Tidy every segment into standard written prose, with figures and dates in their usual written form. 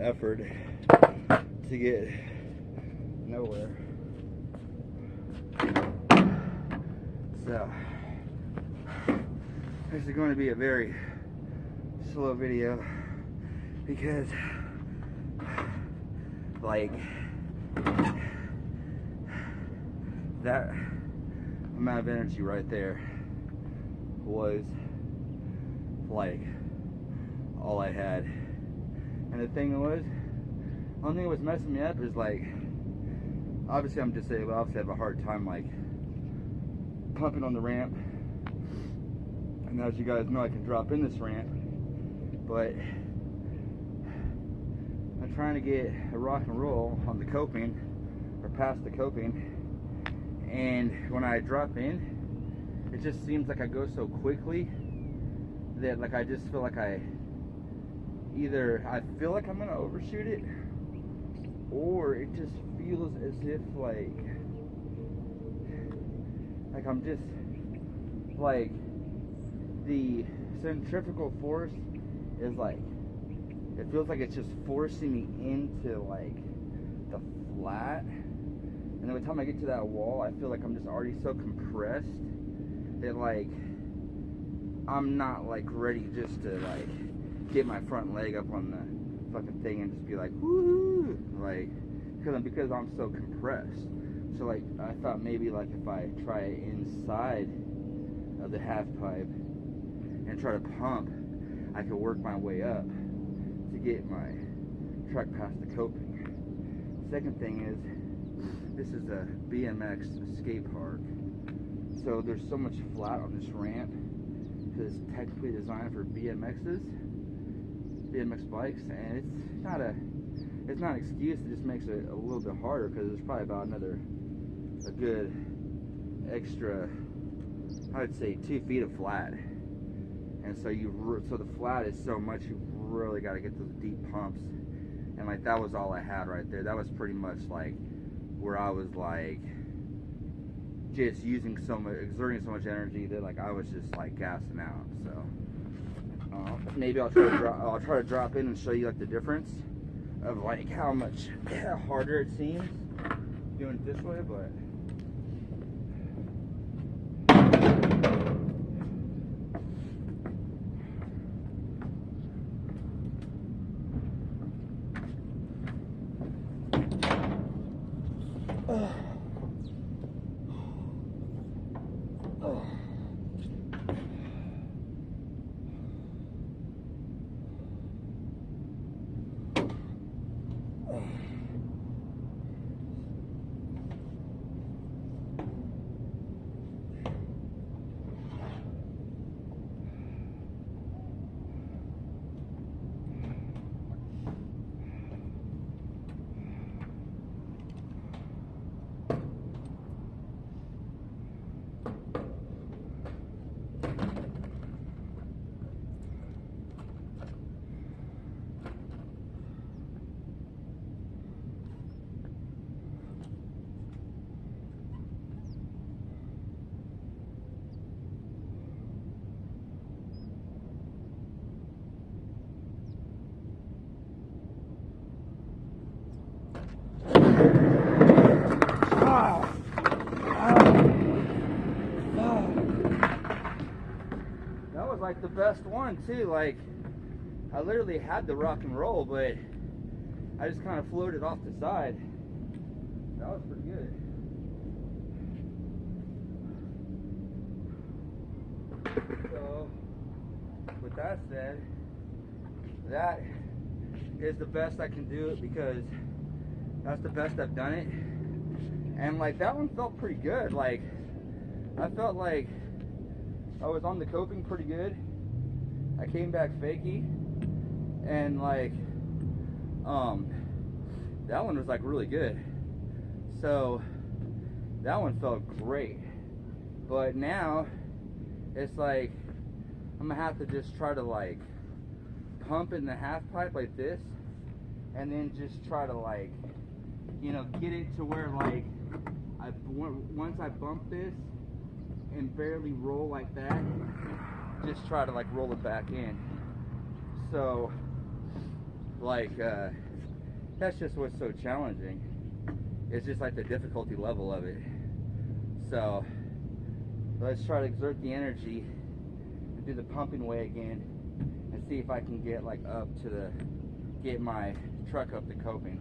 effort to get nowhere. So this is going to be a very slow video because like that amount of energy right there was like all I had. And the thing was, the only thing that was messing me up is like, obviously I'm disabled, obviously I have a hard time like pumping on the ramp. And as you guys know, I can drop in this ramp, but I'm trying to get a rock and roll on the coping, or past the coping, and when I drop in, it just seems like I go so quickly that like I just feel like I feel like I'm gonna overshoot it, or it just feels as if like I'm just like the centrifugal force is like, it feels like it's just forcing me into like the flat, and then by the time I get to that wall, I feel like I'm just already so compressed that like I'm not like ready just to like get my front leg up on the fucking thing and just be like woohoo, like because I'm so compressed. So like I thought maybe like if I try inside of the half pipe and try to pump, I could work my way up to get my truck past the coping. Second thing is, this is a BMX skate park, so there's so much flat on this ramp because it's technically designed for BMX bikes, and it's not an excuse. It just makes it a little bit harder because there's probably about a good extra, I would say 2 feet of flat, and so the flat is so much, you really got to get those deep pumps, and like that was all I had right there. That was pretty much like where I was like just exerting so much energy that like I was just like gassing out. So maybe I'll try to drop in and show you like the difference of like how much harder it seems doing it this way, but that was like the best one too. Like I literally had the rock and roll, but I just kind of floated off the side. That was pretty good. So with that said, that is the best I can do it, because that's the best I've done it. And like that one felt pretty good. Like I felt like I was on the coping pretty good. I came back fakey, and like that one was like really good. So that one felt great. But now it's like I'm gonna have to just try to like pump in the half pipe like this, and then just try to like, you know, get it to where like once I bump this and barely roll like that, just try to like roll it back in. So like that's just what's so challenging. It's just like the difficulty level of it. So let's try to exert the energy and do the pumping way again and see if I can get like up to get my truck up the coping.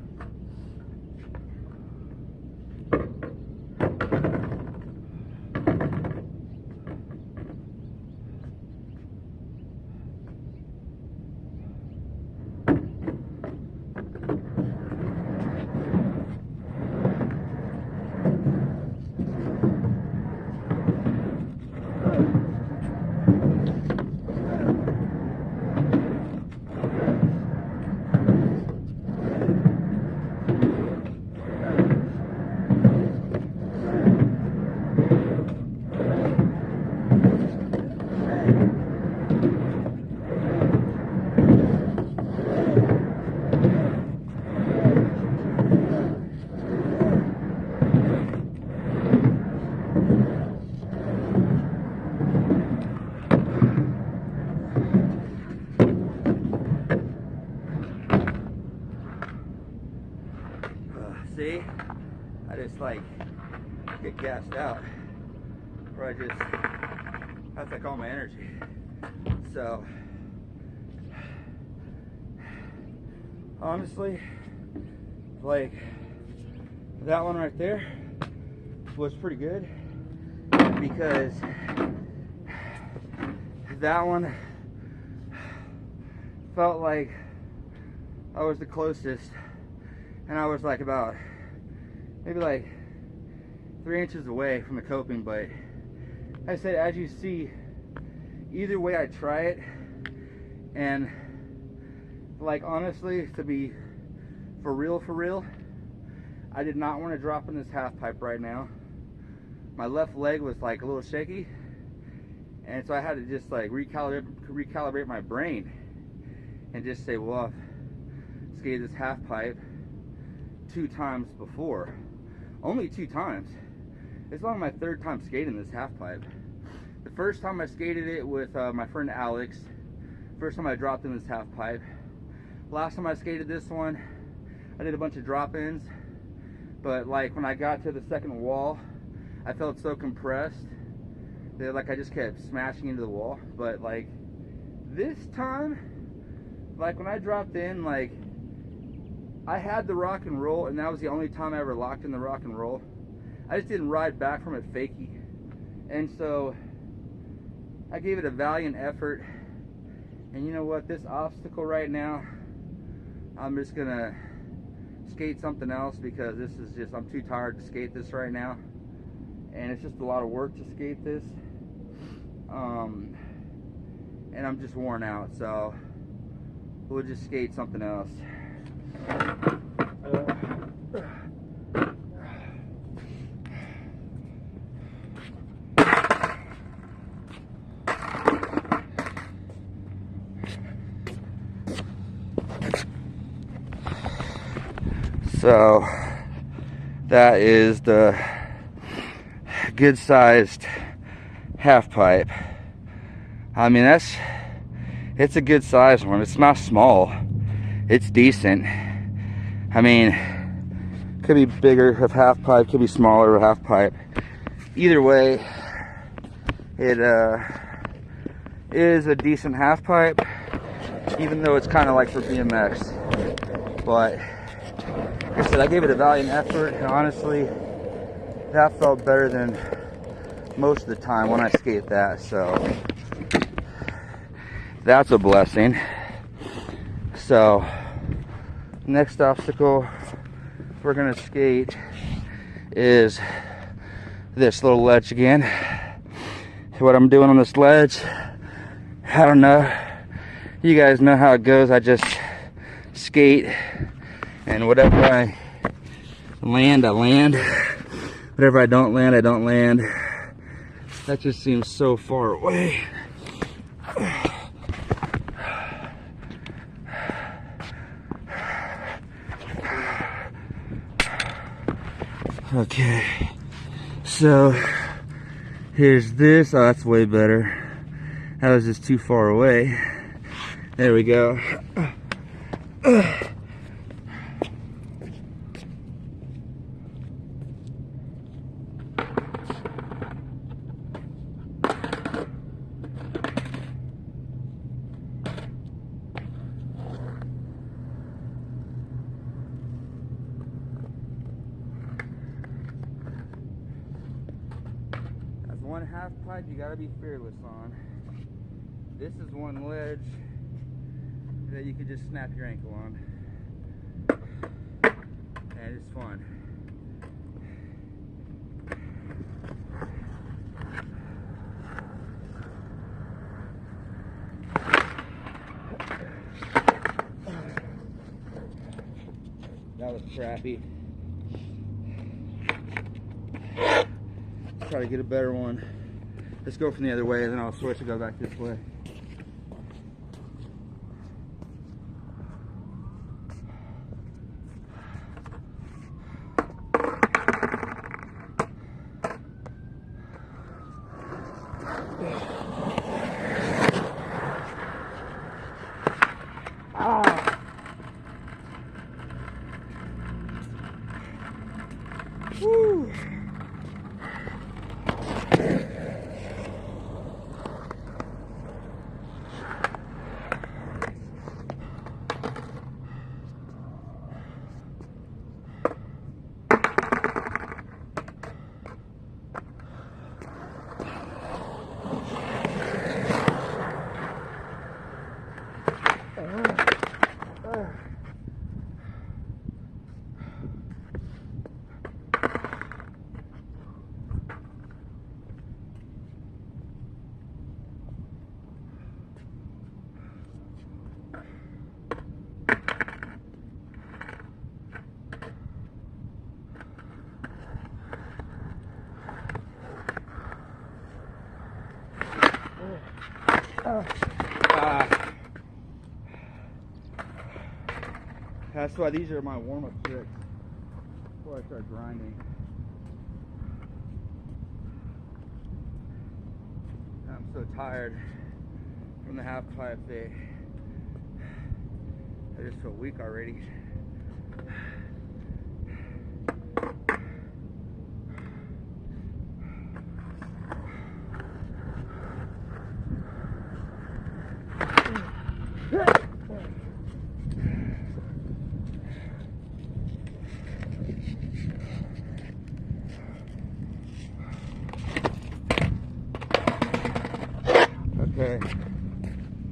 See, I just like get gassed out, or I just, that's like all my energy. So honestly, like that one right there was pretty good, because that one felt like I was the closest, and I was like about maybe like 3 inches away from the coping. But I said, as you see, either way I try it, and like honestly, to be for real, I did not want to drop in this half pipe right now. My left leg was like a little shaky, and so I had to just like recalibrate my brain and just say, well, I've skated this half pipe 2 times before, only 2 times. It's only my 3rd time skating this half pipe. The first time I skated it with my friend Alex. First time I dropped in this half pipe. Last time I skated this one, I did a bunch of drop-ins, but like when I got to the second wall, I felt so compressed that like I just kept smashing into the wall. But like this time, like when I dropped in, like I had the rock and roll, and that was the only time I ever locked in the rock and roll. I just didn't ride back from it fakey. And so I gave it a valiant effort. And you know what, this obstacle right now, I'm just gonna skate something else, because this is just, I'm too tired to skate this right now. And it's just a lot of work to skate this. And I'm just worn out, so we'll just skate something else. So that is the good sized half pipe. I mean, it's a good sized one. It's not small, it's decent. I mean, could be bigger of half pipe, could be smaller of half pipe. Either way, it is a decent half pipe, even though it's kind of like for BMX. But like I said, I gave it a valiant effort, and honestly, that felt better than most of the time when I skate that. So that's a blessing. So next obstacle we're gonna skate is this little ledge again. So what I'm doing on this ledge, I don't know, you guys know how it goes. I just skate, and whatever I land, I land. Whatever I don't land, I don't land. That just seems so far away. Okay, so here's this. Oh, that's way better. That was just too far away. There we go. one half pipe you gotta be fearless on. This is one ledge that you could just snap your ankle on. And it's fun. That was crappy. Try to get a better one. Let's go from the other way and then I'll switch and go back this way. Woo. That's why these are my warm-up tricks before I start grinding. I'm so tired from the half pipe day. I just feel weak already. Okay,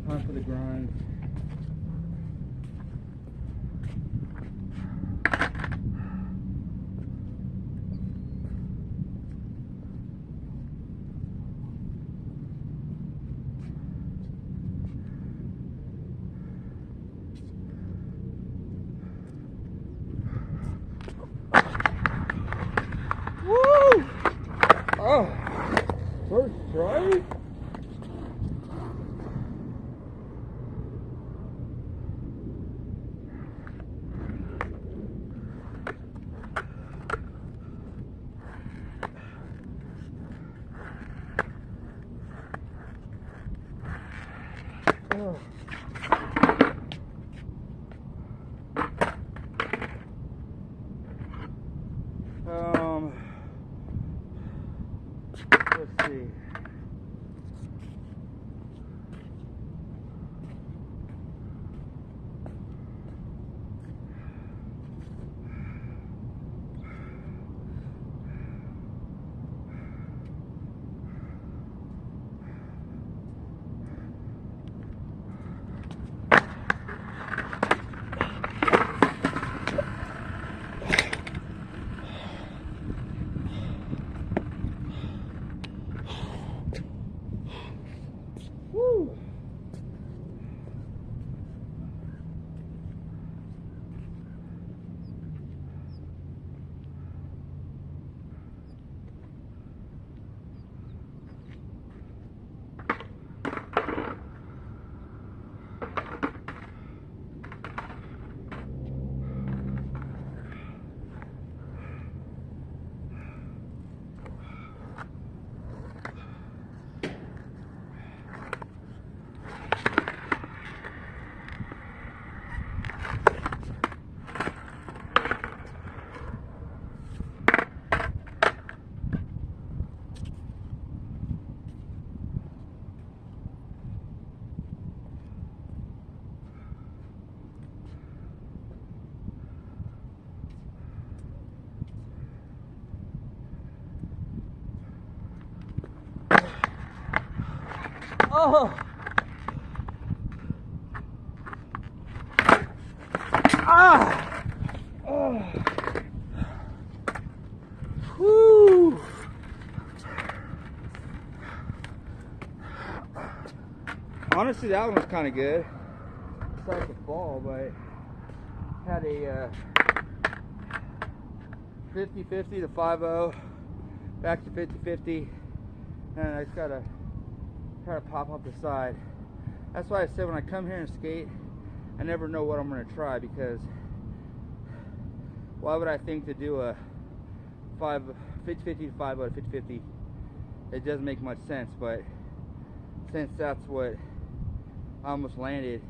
time for the grind. Woo! Oh, first try. Let's see. Oh. Ah. Oh. Woo. Honestly, that one was kind of good. Besides the fall, but had a 50-50 to 5-0, back to 50-50, and I just gotta try to pop up the side. That's why I said when I come here and skate, I never know what I'm gonna try, because why would I think to do a 50-50 to 5-0 to 50-50? It doesn't make much sense, but since that's what I almost landed,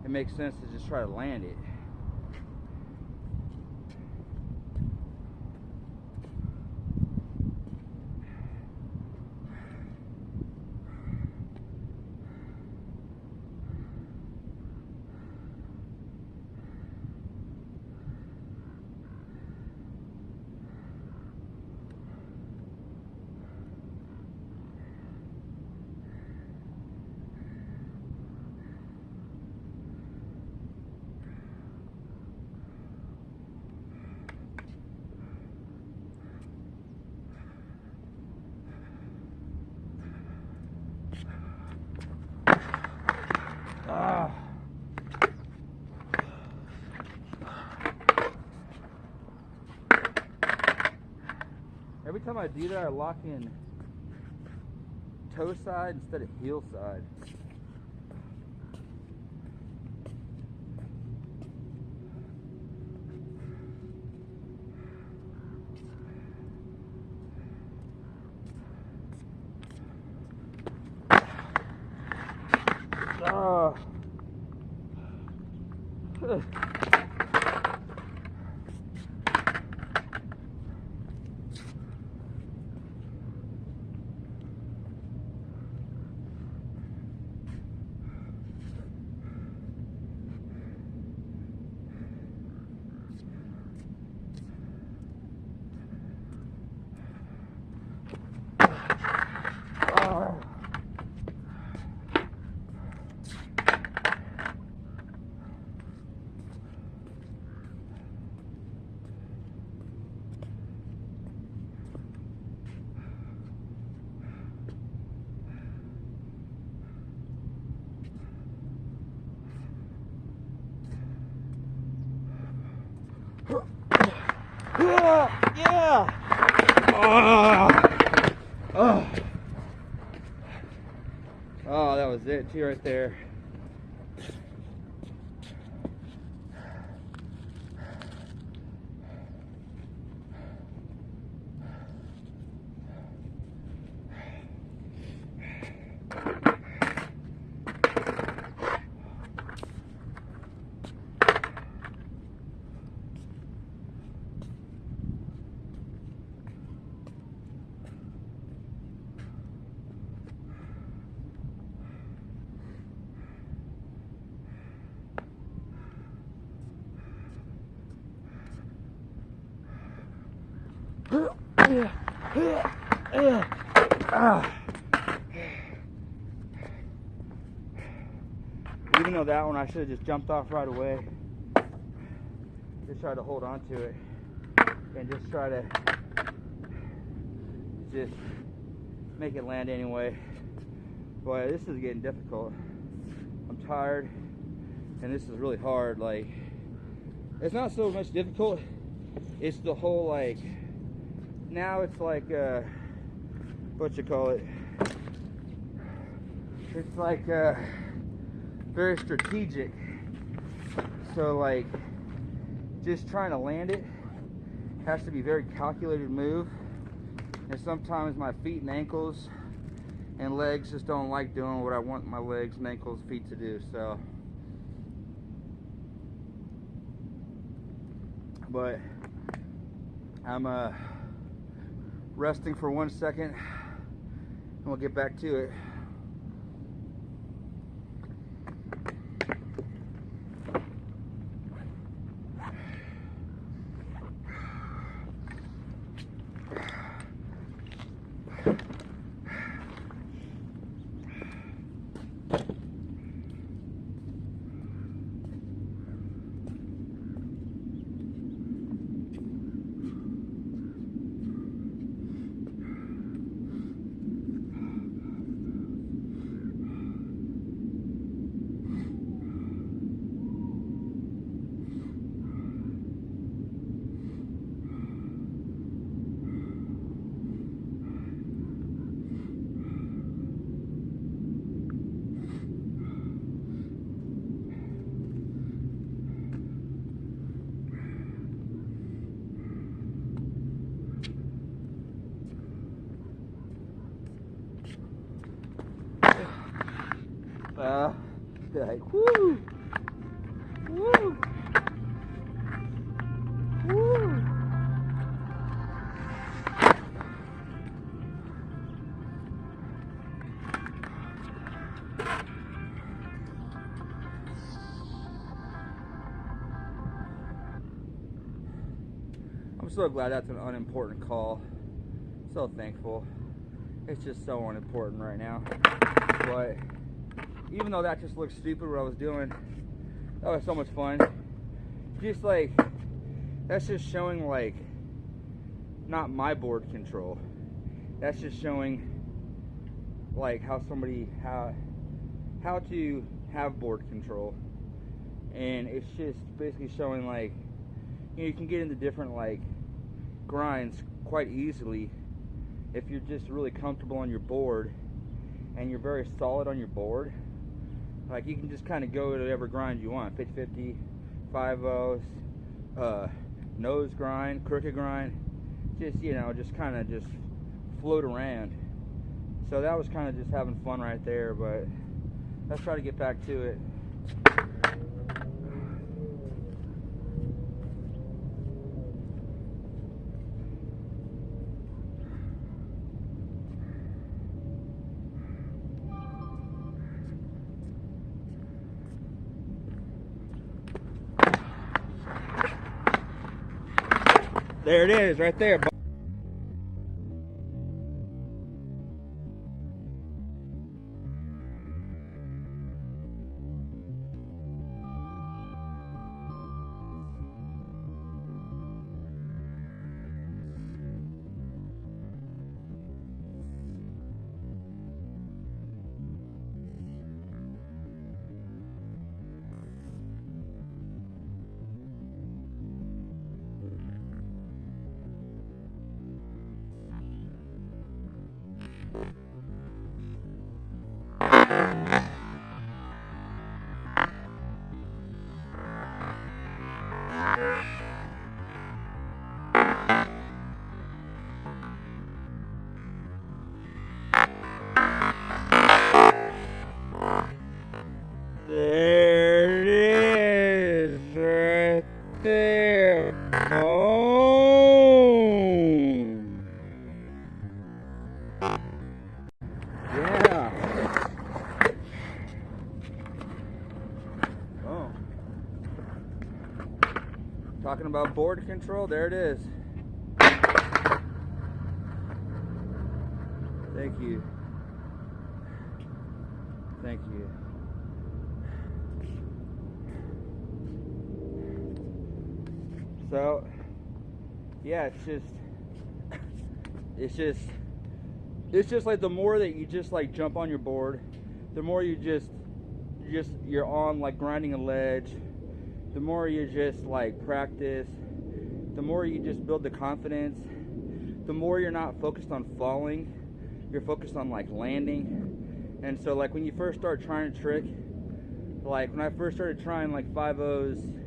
it makes sense to just try to land it. Every time I do that, I lock in toe side instead of heel side. Yeah. Oh, that was it too right there. Even though that one I should have just jumped off right away. Just try to hold on to it and just try to just make it land anyway. Boy, this is getting difficult. I'm tired and this is really hard. Like, it's not so much difficult, it's the whole, like, now it's like what you call it, it's like very strategic. So like just trying to land it has to be very calculated move, and sometimes my feet and ankles and legs just don't like doing what I want my legs and ankles, feet to do. So but I'm resting for 1 second and we'll get back to it. Like, woo! Woo! Woo! I'm so glad that's an unimportant call. So thankful. It's just so unimportant right now. But even though that just looked stupid what I was doing, that was so much fun. Just like, that's just showing like, not my board control. That's just showing like how somebody, how to have board control. And it's just basically showing like, you know, you can get into different like grinds quite easily if you're just really comfortable on your board and you're very solid on your board. Like, you can just kind of go to whatever grind you want, 50-50, 5-0s, nose grind, crooked grind, just, you know, just kind of just float around. So that was kind of just having fun right there, but let's try to get back to it. There it is, right there. There it is, right there. Boom. Yeah. Oh. Talking about board control, there it is. Thank you. Thank you. So, yeah, it's just like the more that you just like jump on your board, the more you're on like grinding a ledge, the more you just like practice, the more you just build the confidence, the more you're not focused on falling, you're focused on like landing. And so like when you first start trying a trick, like when I first started trying like 5-0s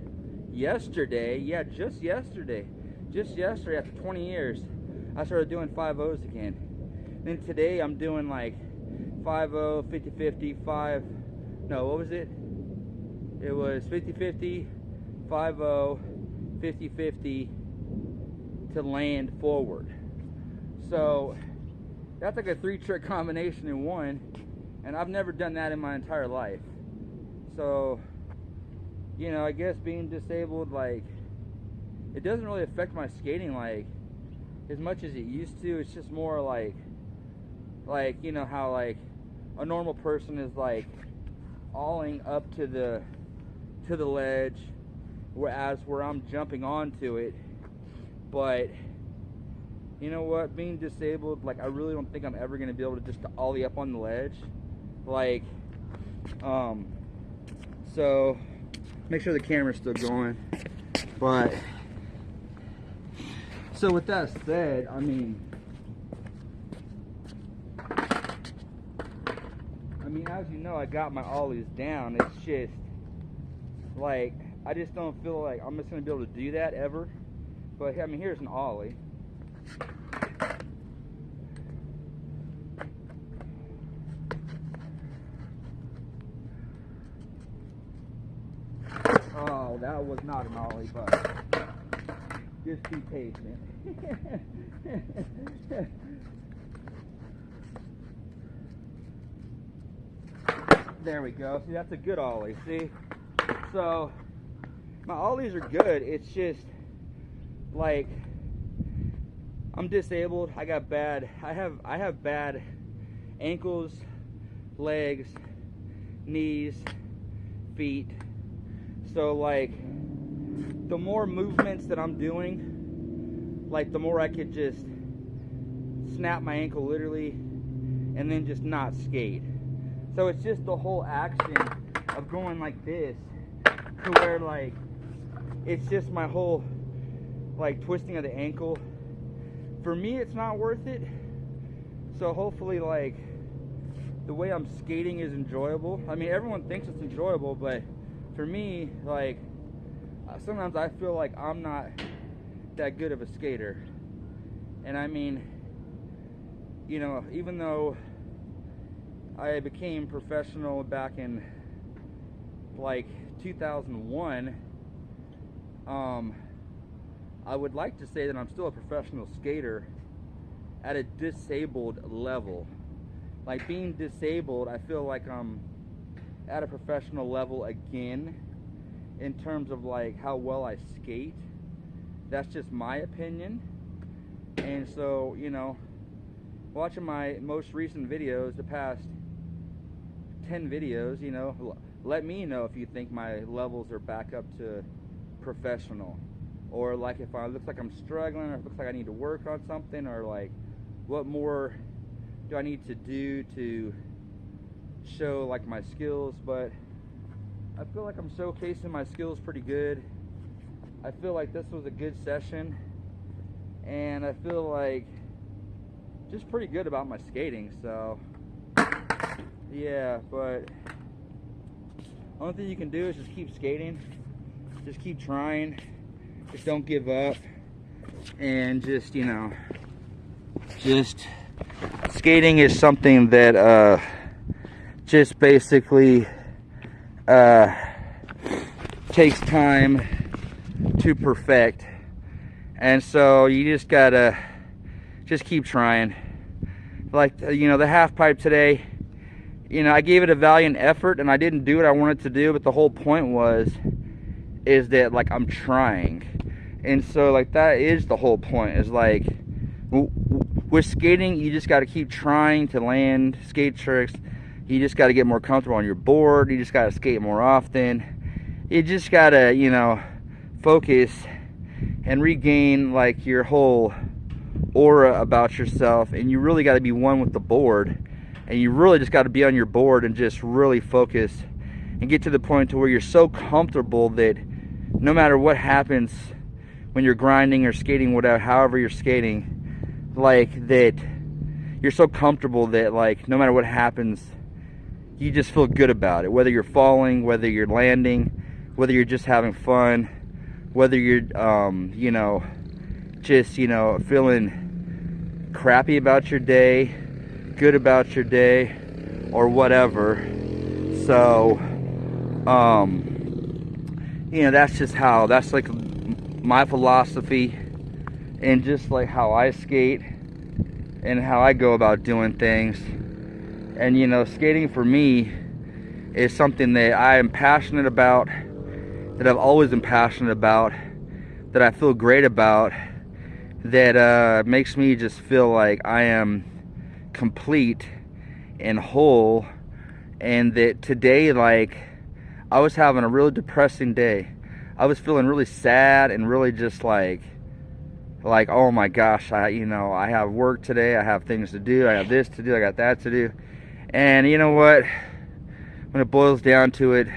yesterday, yeah, just yesterday after 20 years, I started doing 5-0s again. Then today I'm doing like 5-0, 50-50, what was it? It was 50-50, 5-0, 50-50 to land forward. So that's like a 3-trick combination in one, and I've never done that in my entire life. So, you know, I guess being disabled, like, it doesn't really affect my skating like as much as it used to. It's just more like you know how like a normal person is like awling up to the ledge, whereas where I'm jumping onto it. But you know what, being disabled, like, I really don't think I'm ever gonna be able to just ollie up on the ledge, like, so make sure the camera's still going. But so with that said, I mean, as you know, I got my ollies down. It's just like, I just don't feel like I'm just gonna be able to do that ever. But I mean, here's an ollie. that was not an ollie, but just be patient. There we go. See, that's a good ollie. See? So, my ollies are good. It's just, like, I'm disabled. I have bad ankles, legs, knees, feet. So, like, the more movements that I'm doing, like, the more I could just snap my ankle literally and then just not skate. So it's just the whole action of going like this to where, like, it's just my whole, like, twisting of the ankle. For me, it's not worth it. So hopefully, like, the way I'm skating is enjoyable. I mean, everyone thinks it's enjoyable, but for me, like, sometimes I feel like I'm not that good of a skater. And I mean, you know, even though I became professional back in, like, 2001, I would like to say that I'm still a professional skater at a disabled level. Like, being disabled, I feel like I'm at a professional level again in terms of, like, how well I skate. That's just my opinion. And so, you know, watching my most recent videos, the past 10 videos, you know, let me know if you think my levels are back up to professional, or like if I looks like I'm struggling, or if it looks like I need to work on something, or like what more do I need to do to show, like, my skills. But I feel like I'm showcasing my skills pretty good. I feel like this was a good session, and I feel like just pretty good about my skating. So yeah, but only thing you can do is just keep skating, just keep trying, just don't give up, and just, you know, just skating is something that just basically takes time to perfect. And so you just gotta just keep trying. Like, you know, the half pipe today, you know, I gave it a valiant effort and I didn't do what I wanted to do, but the whole point is that, like, I'm trying. And so, like, that is the whole point, is like, with skating, you just got to keep trying to land skate tricks. You just got to get more comfortable on your board. You just got to skate more often. You just got to, you know, focus and regain, like, your whole aura about yourself. And you really got to be one with the board. And you really just got to be on your board and just really focus and get to the point to where you're so comfortable that no matter what happens when you're grinding or skating, whatever, however you're skating, like, that you're so comfortable that, like, no matter what happens, you just feel good about it. Whether you're falling, whether you're landing, whether you're just having fun, whether you're, you know, just, you know, feeling crappy about your day, good about your day, or whatever. So, you know, that's like my philosophy, and just like how I skate and how I go about doing things. And, you know, skating for me is something that I am passionate about, that I've always been passionate about, that I feel great about, that makes me just feel like I am complete and whole. And that today, like, I was having a really depressing day. I was feeling really sad and really just like, oh my gosh, you know, I have work today, I have things to do, I have this to do, I got that to do. And you know what, when it boils down to it,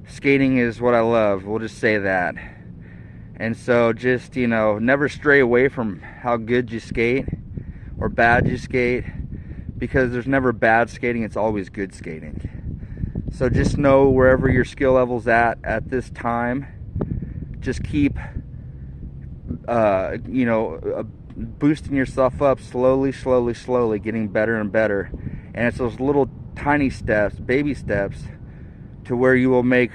skating is what I love. We'll just say that. And so just, you know, never stray away from how good you skate or bad you skate, because there's never bad skating, it's always good skating. So just know wherever your skill level's at this time, just keep you know, boosting yourself up slowly, getting better and better. And it's those little tiny steps, baby steps, to where you will make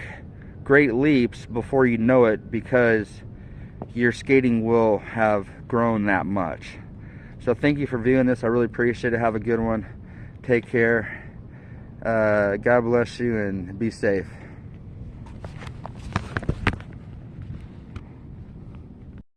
great leaps before you know it, because your skating will have grown that much. So thank you for viewing this. I really appreciate it. Have a good one. Take care. God bless you and be safe.